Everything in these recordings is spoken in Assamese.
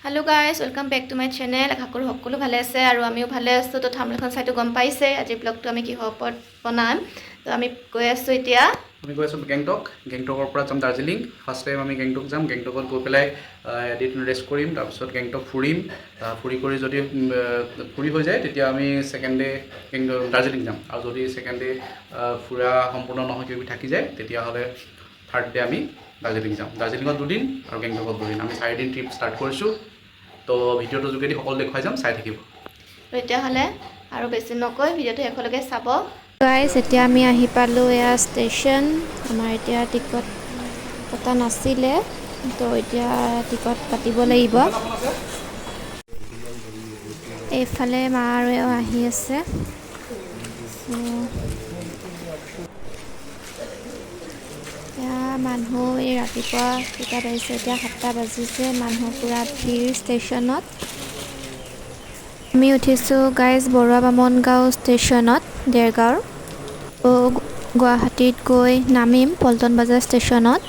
Hello guys, welcome back to my channel. Akakuru hokkolu bhale ase aru amiu bhale asu to thamlekhon saito gom paise aji vlog to ami ki hopot banam to ami goi asu etia আমি গৈ আছো গেংটকৰ পৰা যাম দাৰ্জিলিং ফাৰ্ষ্ট টাইম আমি গেংটক যাম গেংটকত গৈ পেলাই এদিন ৰেষ্ট কৰিম তাৰপিছত গেংটক ফুৰিম ফুৰি কৰি যদি ফুৰি হৈ যায় তেতিয়া আমি সেকেন্ড ডে দাৰ্জিলিং যাম আৰু যদি সেকেন্ড ডে ফুৰা সম্পূৰ্ণ নহয় কিবি থাকি যায় তেতিয়া হলে থাৰ্ড ডে আমি দাৰ্জিলিং যাম দাৰ্জিলিঙত দুদিন আৰু গেংটকত দুদিন আমি 4 দিন ট্ৰিপ ষ্টাৰ্ট কৰিছো তো ভিডিঅ'টো যোগেদি সকলো দেখাই যাম চাই থাকিব তো এতিয়া হলে আৰু বেছি নকৈ ভিডিঅ'টো এখলকে চাব গাইস এতিয়া আমি আহি পালো এয়া ষ্টেচন আমাৰ এতিয়া টিকট কটা নাছিলে তো এতিয়া টিকট কাটিব লাগিব এইফালে মা আৰু আহি আছে মানুহ এই ৰাতিপুৱা কেইটাত আহিছে এতিয়া 7টা বাজিছে মানুহ পুৰা ভিৰ ষ্টেচনত আমি উঠিছো গাইজ বৰুৱা বামন গাঁও ষ্টেচনত দেৰগাঁৱৰ গুৱাহাটীত গৈ নামিম পল্টন বজাৰ ষ্টেচনত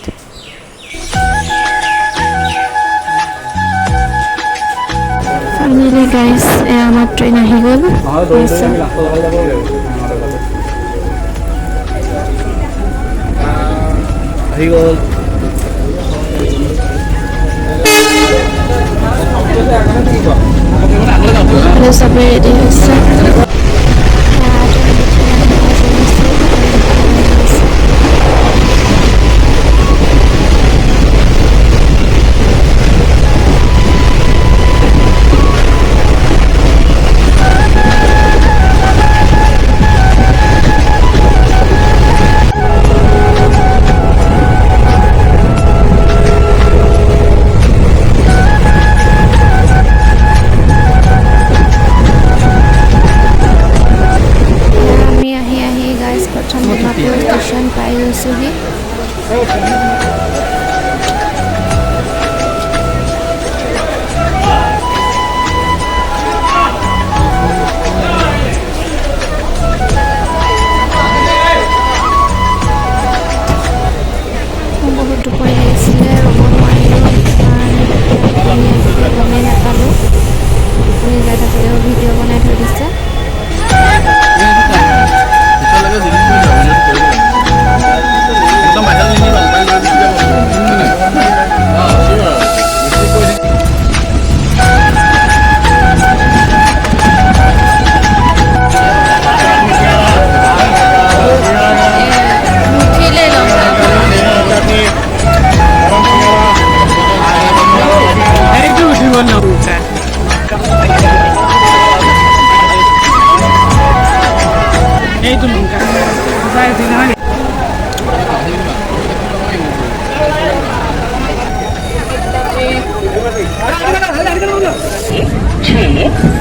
ফাইনেলি গাইজ আমাৰ ট্ৰেইন আহি গ'ল সবে ৰেডি হয়েছে स्टेशन पाई গৈছোহি বহুত টোপনি লাগিছিলে ৰ'ব নোৱাৰিলোঁ গমেই নাপালোঁ আপুনি যাই থাকিলেও ভিডিঅ' বনাই থৈ দিছে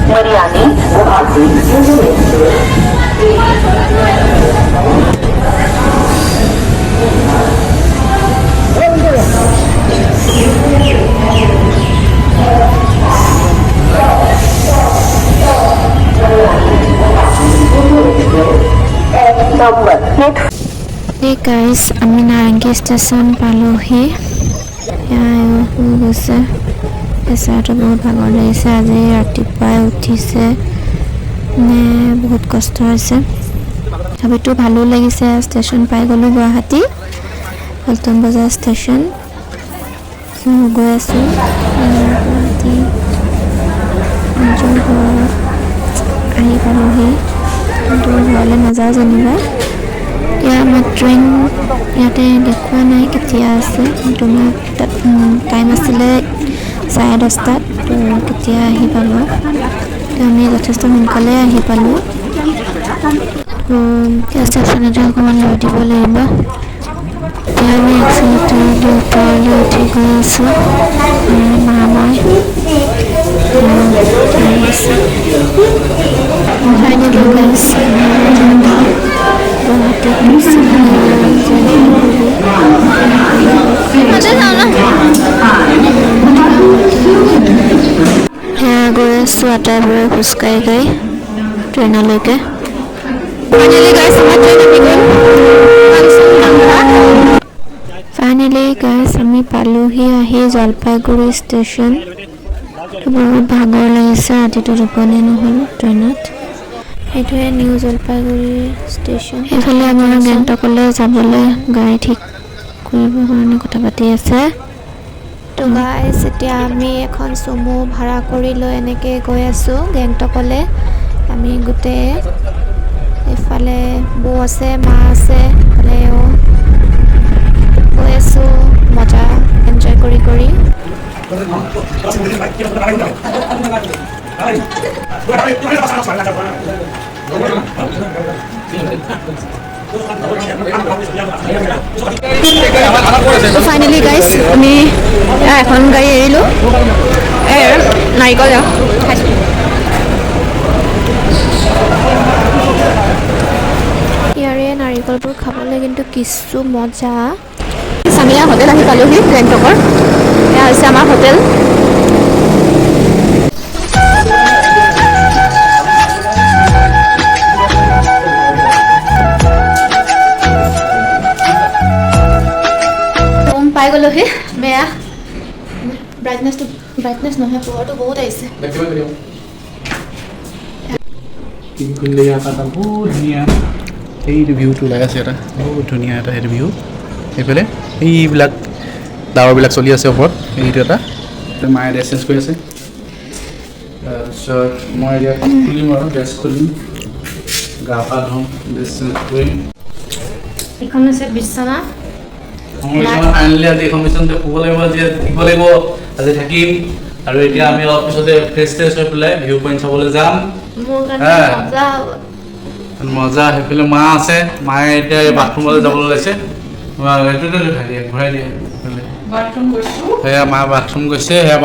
Mariani, Guwahati, Hey guys, আমি নাৰেঙ্গী ষ্টেচন পালোহি গৈছে এছাৰটো বহুত ভাগৰ লাগিছে আজি ৰাতিপুৱাই উঠিছে নে বহুত কষ্ট হৈছে তথাপিতো ভালো লাগিছে ষ্টেচন পাই গ'লো গুৱাহাটী পল্টন বজাৰ ষ্টেচন গৈ আছোঁ গুৱাহাটী আহি পালোহি কিন্তু ঘৰলৈ নাযাওঁ যেনিবা এতিয়া আমাৰ ট্ৰেইন ইয়াতে দেখুওৱা নাই কেতিয়া আছে কিন্তু তাত টাইম আছিলে 10:30 তো কেতিয়া আহি পাব আমি যথেষ্ট সোনকালে আহি পালোঁ ষ্টেচনতে অকণমান ৰৈ দিব লাগিব এতিয়া আমি এক্সিলেটৰ ওপৰলৈ উঠি গৈ আছোঁ মা মই ফাইনেলি গৈছে গৈ আছোঁ আটাইবোৰে খোজকাঢ়ি গৈ ট্ৰেইনলৈকে ফাইনেলি গাইছ আমি পালোহি আহি জলপাইগুৰি ষ্টেচন বহুত ভাগৰ লাগিছে, ৰাতিটো টোপনি নহ'ল ট্ৰেইনত। সেইটোৱে নিউ জলপাইগুৰি ষ্টেচন। সেইফালে আমাৰ গেংটকলৈ যাবলৈ গাড়ী ঠিক কৰিবৰ কাৰণে কথা পাতি আছে। তো গাইছ, এতিয়া আমি এখন চুমু ভাড়া কৰি লৈ এনেকৈ গৈ আছোঁ গেংটকলৈ। আমি গোটেই এইফালে বৌ আছে, মা আছে, এইফালেও গৈ আছোঁ মজা এনজয় কৰি কৰি। ফাইনেলি গাইজ আমি এখন গাড়ী এৰিলোঁ, নাৰিকল খাইছোঁ। ইয়াৰে নাৰিকলবোৰ খাবলৈ কিন্তু কিছু মজা। আমি ইয়াৰ হোটেল আহি পালোহি গেংটকৰ। এয়া হৈছে আমাৰ হোটেল। পাই গ'লোহি। বেয়া ব্ৰাইটনেছ নহয়, পোহৰটো বহুত আহিছে। সেইটো ভিউটো ওলাই আছে এটা বহুত ধুনীয়া এটা সেইটো ভিউ। সেইফালে এইবিলাক ডাৱৰবিলাক চলি আছে ওপৰত, সেইটো এটা মায়ে ড্ৰেছ চেঞ্জ কৰি আছে। তাৰপিছত মই এতিয়া খুলিম আৰু ড্ৰেছ খুলিম, গা পা ধুম, ড্ৰেছ চেঞ্জ কৰিম। এইখন হৈছে বিছনা। ফাইনেলি আজি এখন বিচনাতে শুব লাগিব, আজি থাকিব লাগিব, আজি থাকিম। আৰু এতিয়া আমি অলপ পিছতে ফ্ৰেছ হৈ পেলাই ভিউ পইণ্ট চাবলৈ যাম। মজা। সেইফালে মা আছে, মায়ে এতিয়া বাথৰুমলৈ যাবলৈ ওলাইছে। ঘূৰাই দিয়ে। সেয়া মা বাথৰুম গৈছে, সেয়া